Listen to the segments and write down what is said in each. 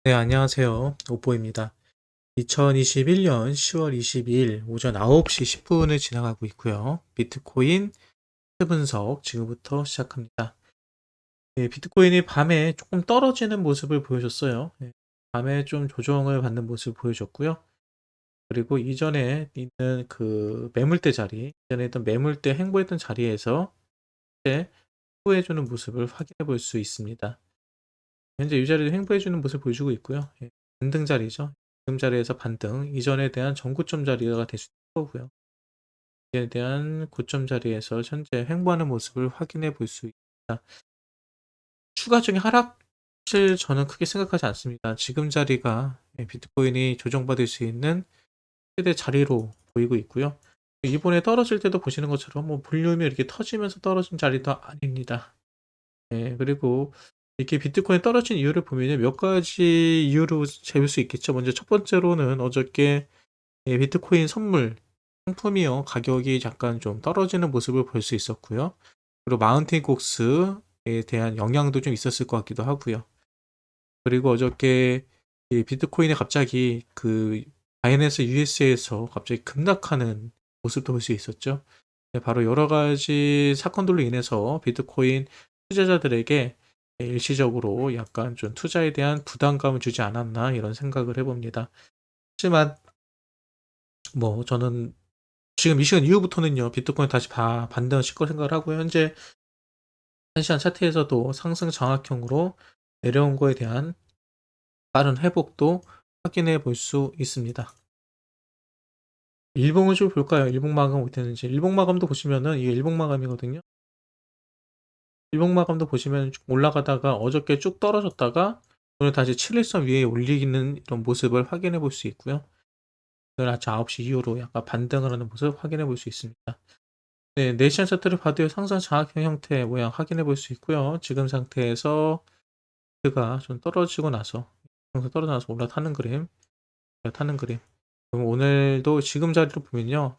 네, 안녕하세요. 오뽀입니다. 2021년 10월 22일 오전 9시 10분을 지나가고 있고요. 비트코인 분석 지금부터 시작합니다. 네, 비트코인이 밤에 조금 떨어지는 모습을 보여줬어요. 네, 밤에 좀 조정을 받는 모습을 보여줬고요. 그리고 이전에 있는 그 매물대 자리, 이전에 있던 매물대 횡보했던 자리에서 이제 횡보해주는 모습을 확인해 볼 수 있습니다. 현재 이 자리도 횡보해주는 모습을 보여주고 있고요. 예, 반등 자리죠. 지금 자리에서 반등, 이전에 대한 전고점 자리가 될 수 있는 거고요. 이에 대한 고점 자리에서 현재 횡보하는 모습을 확인해 볼 수 있습니다. 추가적인 하락실 저는 크게 생각하지 않습니다. 지금 자리가 비트코인이 조정받을 수 있는 최대 자리로 보이고 있고요. 이번에 떨어질 때도 보시는 것처럼 뭐 볼륨이 이렇게 터지면서 떨어진 자리도 아닙니다. 예, 그리고 이렇게 비트코인 떨어진 이유를 보면요. 몇 가지 이유로 재볼 수 있겠죠. 먼저 첫 번째로는 어저께 비트코인 선물 상품이요. 가격이 잠깐 좀 떨어지는 모습을 볼 수 있었고요. 그리고 마운틴 곡스에 대한 영향도 좀 있었을 것 같기도 하고요. 그리고 어저께 이 비트코인이 갑자기 그 바이낸스 US에서 갑자기 급락하는 모습도 볼 수 있었죠. 네, 바로 여러 가지 사건들로 인해서 비트코인 투자자들에게 일시적으로 약간 좀 투자에 대한 부담감을 주지 않았나 이런 생각을 해봅니다. 하지만 뭐 저는 지금 이 시간 이후부터는요 비트코인 다시 반등하실 거 생각을 하고요. 현재 1시간 차트에서도 상승 장악형으로 내려온 거에 대한 빠른 회복도 확인해 볼 수 있습니다. 일봉을 좀 볼까요? 일봉 마감 어땠는지. 일봉 마감도 보시면은 이게 일봉 마감이거든요. 일봉 마감도 보시면 쭉 올라가다가 어저께 쭉 떨어졌다가 오늘 다시 7일선 위에 올리는 이런 모습을 확인해 볼 수 있고요. 오늘 아침 9시 이후로 약간 반등을 하는 모습 확인해 볼 수 있습니다. 네, 네이션 차트를 봐도 상승 장악형 형태의 모양 확인해 볼 수 있고요. 지금 상태에서 그가 좀 떨어지고 나서 떨어져 나서 올라타는 그림. 그럼 오늘도 지금 자리로 보면요.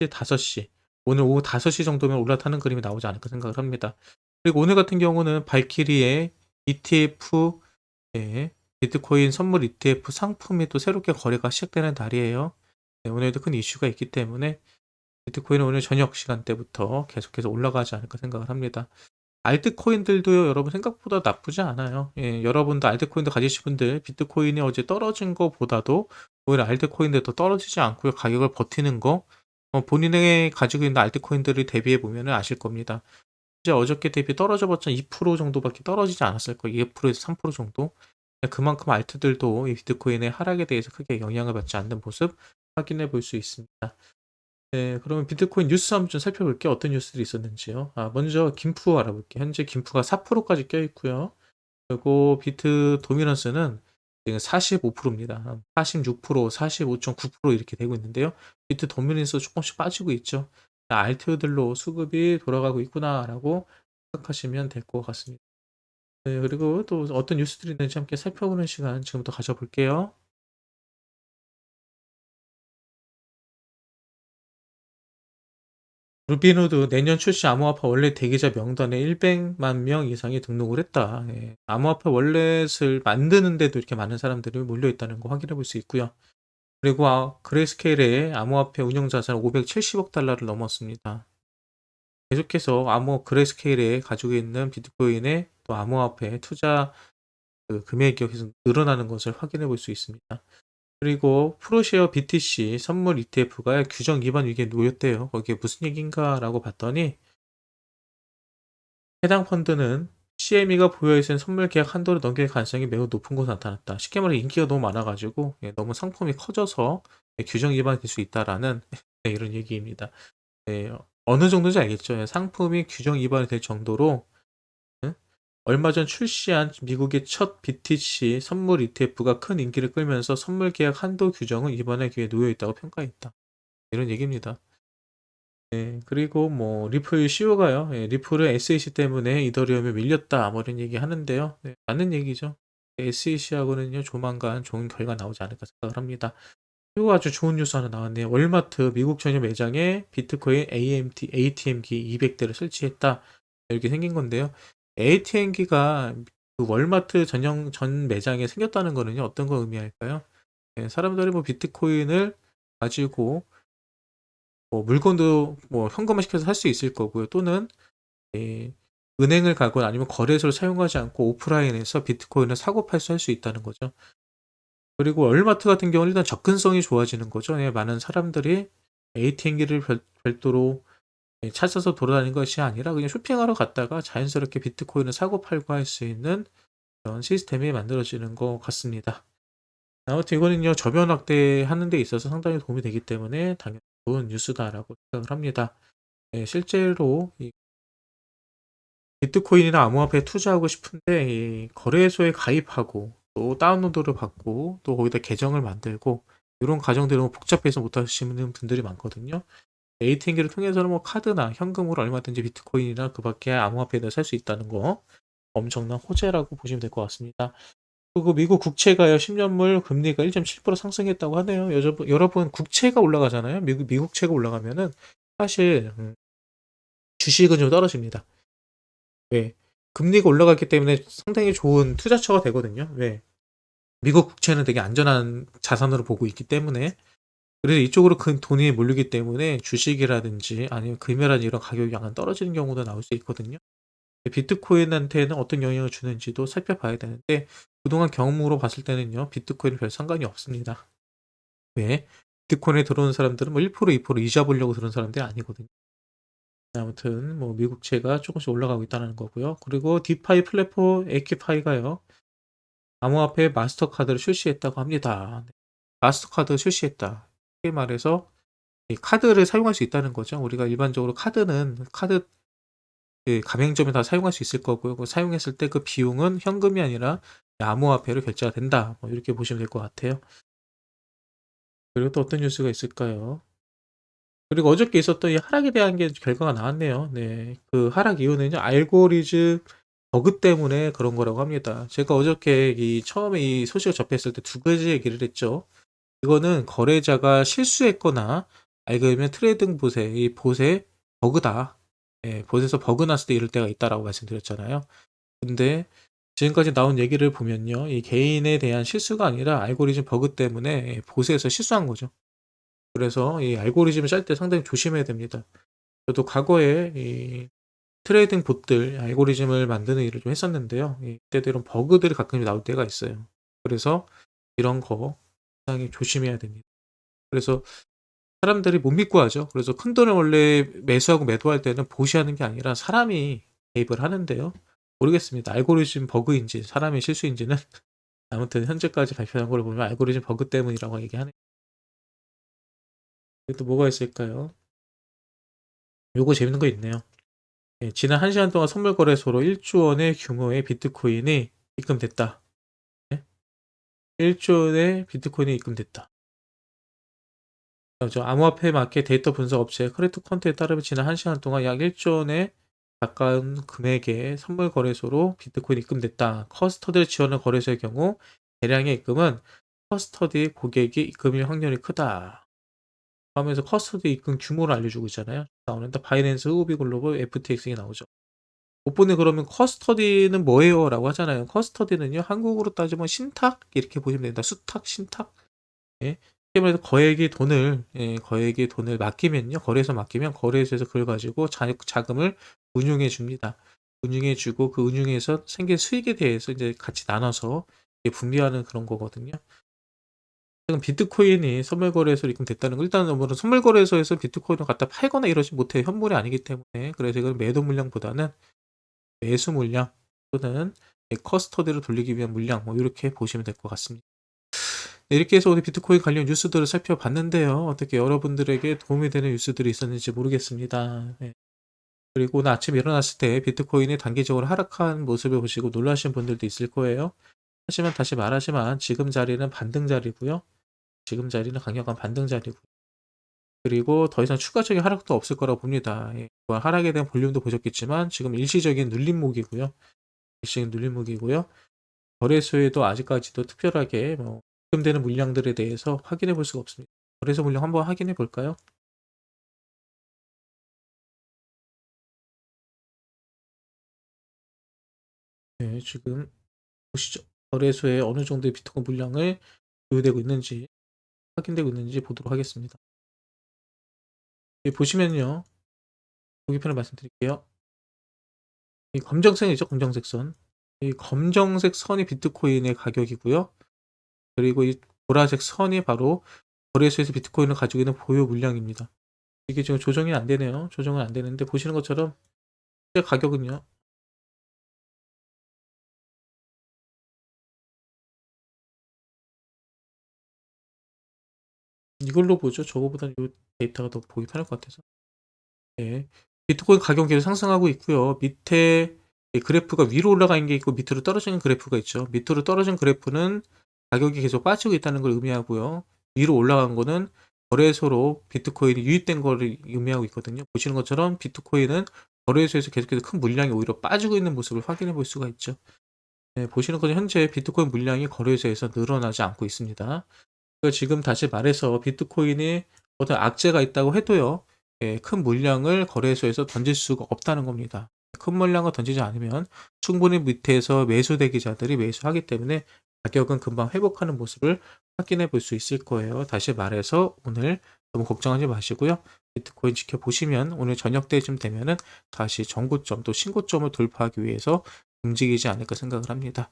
5시, 오늘 오후 5시 정도면 올라타는 그림이 나오지 않을까 생각을 합니다. 그리고 오늘 같은 경우는 발키리의 ETF, 예, 비트코인 선물 ETF 상품이 또 새롭게 거래가 시작되는 날이에요. 네, 오늘도 큰 이슈가 있기 때문에 비트코인은 오늘 저녁 시간대부터 계속해서 올라가지 않을까 생각을 합니다. 알트코인들도요, 여러분 생각보다 나쁘지 않아요. 예, 여러분도 알트코인도 가지신 분들, 비트코인이 어제 떨어진 거보다도 오히려 알트코인들 더 떨어지지 않고 가격을 버티는 거, 본인의 가지고 있는 알트코인들을 대비해 보면 아실 겁니다. 이제 어저께 대비 떨어져봤자 2% 정도밖에 떨어지지 않았을 거예요. 2%에서 3% 정도. 그만큼 알트들도 이 비트코인의 하락에 대해서 크게 영향을 받지 않는 모습 확인해 볼 수 있습니다. 네, 그러면 비트코인 뉴스 한번 좀 살펴볼게요. 어떤 뉴스들이 있었는지요. 먼저 김프 알아볼게요. 현재 김프가 4%까지 껴있고요. 그리고 비트 도미넌스는 지금 45%입니다. 46%, 45.9% 이렇게 되고 있는데요. 비트 도미넌스 조금씩 빠지고 있죠. 알트들로 수급이 돌아가고 있구나라고 생각하시면 될 것 같습니다. 네, 그리고 또 어떤 뉴스들이 있는지 함께 살펴보는 시간 지금부터 가져볼게요. 루비노드 내년 출시 암호화폐 원래 대기자 명단에 100만 명 이상이 등록을 했다. 예. 암호화폐 월렛을 만드는데도 이렇게 많은 사람들이 몰려 있다는 거 확인해 볼 수 있고요. 그리고 그레이스케일의 암호화폐 운영 자산 570억 달러를 넘었습니다. 계속해서 그레이스케일에 가지고 있는 비트코인의 또 암호화폐 투자 그 금액이 계속 늘어나는 것을 확인해 볼 수 있습니다. 그리고 프로쉐어 BTC 선물 ETF가 규정 위반 위기에 놓였대요. 거기에 무슨 얘기인가라고 봤더니 해당 펀드는 CME가 보여있는 선물 계약 한도를 넘길 가능성이 매우 높은 것으로 나타났다. 쉽게 말해 인기가 너무 많아가지고 너무 상품이 커져서 규정 위반이 될 수 있다라는 이런 얘기입니다. 네, 어느 정도인지 알겠죠? 상품이 규정 위반이 될 정도로 얼마 전 출시한 미국의 첫 BTC 선물 ETF가 큰 인기를 끌면서 선물 계약 한도 규정은 위반의 기회에 놓여 있다고 평가했다. 이런 얘기입니다. 네, 그리고 뭐 리플 CEO가요. 리플은 SEC 때문에 이더리움에 밀렸다. 뭐 이런 얘기 하는데요. 네, 맞는 얘기죠. SEC하고는요 조만간 좋은 결과 나오지 않을까 생각을 합니다. 그리고 아주 좋은 뉴스 하나 나왔네요. 월마트 미국 전용 매장에 비트코인 ATM기 200대를 설치했다. 이렇게 생긴 건데요. ATM기가 그 월마트 전용 전 매장에 생겼다는 거는요 어떤 걸 의미할까요? 예, 사람들이 뭐 비트코인을 가지고 뭐 물건도 뭐 현금화 시켜서 살 수 있을 거고요. 또는 예, 은행을 가거나 아니면 거래소를 사용하지 않고 오프라인에서 비트코인을 사고 팔수 할 수 있다는 거죠. 그리고 월마트 같은 경우는 일단 접근성이 좋아지는 거죠. 예, 많은 사람들이 ATM기를 별도로 예, 찾아서 돌아다니는 것이 아니라 그냥 쇼핑하러 갔다가 자연스럽게 비트코인을 사고 팔고 할 수 있는 그런 시스템이 만들어지는 것 같습니다. 아무튼 이거는요 저변 확대하는 데 있어서 상당히 도움이 되기 때문에 당연히 좋은 뉴스다라고 생각을 합니다. 예, 실제로 이 비트코인이나 암호화폐에 투자하고 싶은데 이 거래소에 가입하고 또 다운로드를 받고 또 거기다 계정을 만들고 이런 과정들이 너무 복잡해서 못 하시는 분들이 많거든요. ATM기를 통해서는 뭐 카드나 현금으로 얼마든지 비트코인이나 그 밖에 암호화폐를 살 수 있다는 거 엄청난 호재라고 보시면 될 것 같습니다. 그리고 미국 국채가요 10년물 금리가 1.7% 상승했다고 하네요. 여러분 국채가 올라가잖아요. 미국채가 올라가면은 사실 주식은 좀 떨어집니다. 왜? 금리가 올라갔기 때문에 상당히 좋은 투자처가 되거든요. 왜? 미국 국채는 되게 안전한 자산으로 보고 있기 때문에 그래서 이쪽으로 큰 돈이 몰리기 때문에 주식이라든지 아니면 금이라든지 이런 가격이 약간 떨어지는 경우도 나올 수 있거든요. 비트코인한테는 어떤 영향을 주는지도 살펴봐야 되는데 그동안 경험으로 봤을 때는요. 비트코인은 별 상관이 없습니다. 왜? 비트코인에 들어오는 사람들은 뭐 1% 2% 이자 보려고 들어온 사람들이 아니거든요. 아무튼 뭐 미국채가 조금씩 올라가고 있다는 거고요. 그리고 디파이 플랫폼 에키파이가요. 암호화폐 마스터카드를 출시했다고 합니다. 마스터카드 출시했다. 쉽게 말해서 이 카드를 사용할 수 있다는 거죠. 우리가 일반적으로 카드는 카드 그 가맹점에 다 사용할 수 있을 거고요. 그 사용했을 때 그 비용은 현금이 아니라 암호화폐로 결제가 된다. 뭐 이렇게 보시면 될 것 같아요. 그리고 또 어떤 뉴스가 있을까요? 그리고 어저께 있었던 이 하락에 대한 게 결과가 나왔네요. 네. 그 하락 이유는요. 알고리즘 버그 때문에 그런 거라고 합니다. 제가 어저께 이 처음에 이 소식을 접했을 때 두 가지 얘기를 했죠. 이거는 거래자가 실수했거나 아니면 트레이딩 봇에 이 봇에 버그다. 예, 봇에서 버그 났을 때 이럴 때가 있다라고 말씀드렸잖아요. 근데 지금까지 나온 얘기를 보면요. 이 개인에 대한 실수가 아니라 알고리즘 버그 때문에 봇에서 실수한 거죠. 그래서 이 알고리즘을 짤 때 상당히 조심해야 됩니다. 저도 과거에 이 트레이딩 봇들 알고리즘을 만드는 일을 좀 했었는데요. 이때도 이런 버그들이 가끔 나올 때가 있어요. 그래서 이런 거 상당히 조심해야 됩니다. 그래서 사람들이 못 믿고 하죠. 그래서 큰돈을 원래 매수하고 매도할 때는 봇이 하는 게 아니라 사람이 개입을 하는데요. 모르겠습니다. 알고리즘 버그인지 사람의 실수인지는 아무튼 현재까지 발표한 걸 보면 알고리즘 버그 때문이라고 얘기하네요. 또 뭐가 있을까요? 요거 재밌는 거 있네요. 예, 지난 1시간 동안 선물 거래소로 1조 원의 규모의 비트코인이 입금됐다. 예? 1조 원의 비트코인이 입금됐다. 그죠. 암호화폐 마켓 데이터 분석 업체 크립토 퀀트에 따르면 지난 1시간 동안 약 1조 원에 가까운 금액의 선물 거래소로 비트코인이 입금됐다. 커스터디를 지원하는 거래소의 경우 대량의 입금은 커스터디 고객이 입금일 확률이 크다. 하면서 커스터디 입금 규모를 알려주고 있잖아요. 나오는데 바이낸스, 후오비글로벌, FTX가 나오죠. 오픈에 그러면 커스터디는 뭐예요? 라고 하잖아요. 커스터디는요, 한국으로 따지면 신탁? 이렇게 보시면 됩니다. 수탁, 신탁? 예. 쉽게 말해서 거액의 돈을 맡기면요, 거래소 맡기면 거래소에서 그걸 가지고 자금을 운용해 줍니다. 운용해 주고 그 운용에서 생긴 수익에 대해서 이제 같이 나눠서 분배하는 그런 거거든요. 지금 비트코인이 선물 거래소로 입금됐다는 거 일단은 뭐 선물 거래소에서 비트코인을 갖다 팔거나 이러지 못해요. 현물이 아니기 때문에. 그래서 이건 매도 물량보다는 매수 물량 또는 커스터디로 돌리기 위한 물량 뭐 이렇게 보시면 될 것 같습니다. 네, 이렇게 해서 오늘 비트코인 관련 뉴스들을 살펴봤는데요. 어떻게 여러분들에게 도움이 되는 뉴스들이 있었는지 모르겠습니다. 네. 그리고 오늘 아침에 일어났을 때 비트코인이 단기적으로 하락한 모습을 보시고 놀라신 분들도 있을 거예요. 하지만 다시 말하지만 지금 자리는 반등 자리고요. 지금 자리는 강력한 반등 자리고 그리고 더 이상 추가적인 하락도 없을 거라고 봅니다. 예. 뭐 하락에 대한 볼륨도 보셨겠지만 지금 일시적인 눌림목이고요. 일시적인 눌림목이고요. 거래소에도 아직까지도 특별하게 뭐 입금되는 물량들에 대해서 확인해 볼 수가 없습니다. 거래소 물량 한번 확인해 볼까요? 네, 지금 보시죠. 거래소에 어느 정도의 비트코인 물량을 보유되고 있는지 확인되고 있는지 보도록 하겠습니다. 여기 보시면요. 보기편을 말씀드릴게요. 이 검정색이죠, 검정색 선. 이 검정색 선이 비트코인의 가격이고요. 그리고 이 보라색 선이 바로 거래소에서 비트코인을 가지고 있는 보유 물량입니다. 이게 지금 조정이 안 되네요. 조정은 안 되는데 보시는 것처럼 실제 가격은요. 이걸로 보죠. 저거보다는 요 데이터가 더 보기 편할 것 같아서. 네. 비트코인 가격은 계속 상승하고 있고요. 밑에 이 그래프가 위로 올라가는 게 있고 밑으로 떨어지는 그래프가 있죠. 밑으로 떨어진 그래프는 가격이 계속 빠지고 있다는 걸 의미하고요. 위로 올라간 거는 거래소로 비트코인이 유입된 거를 의미하고 있거든요. 보시는 것처럼 비트코인은 거래소에서 계속해서 큰 물량이 오히려 빠지고 있는 모습을 확인해 볼 수가 있죠. 네, 보시는 것처럼 현재 비트코인 물량이 거래소에서 늘어나지 않고 있습니다. 그러니까 지금 다시 말해서 비트코인이 어떤 악재가 있다고 해도요. 예, 큰 물량을 거래소에서 던질 수가 없다는 겁니다. 큰 물량을 던지지 않으면 충분히 밑에서 매수 대기자들이 매수하기 때문에 가격은 금방 회복하는 모습을 확인해 볼 수 있을 거예요. 다시 말해서 오늘 너무 걱정하지 마시고요. 비트코인 지켜보시면 오늘 저녁 때쯤 되면은 다시 정고점 또 신고점을 돌파하기 위해서 움직이지 않을까 생각을 합니다.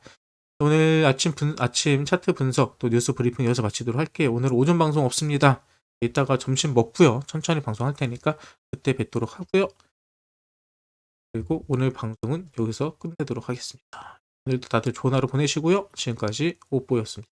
오늘 아침 차트 분석 또 뉴스 브리핑 여기서 마치도록 할게요. 오늘 오전 방송 없습니다. 이따가 점심 먹고요. 천천히 방송할 테니까 그때 뵙도록 하고요. 그리고 오늘 방송은 여기서 끝내도록 하겠습니다. 오늘도 다들 좋은 하루 보내시고요. 지금까지 오뽀였습니다.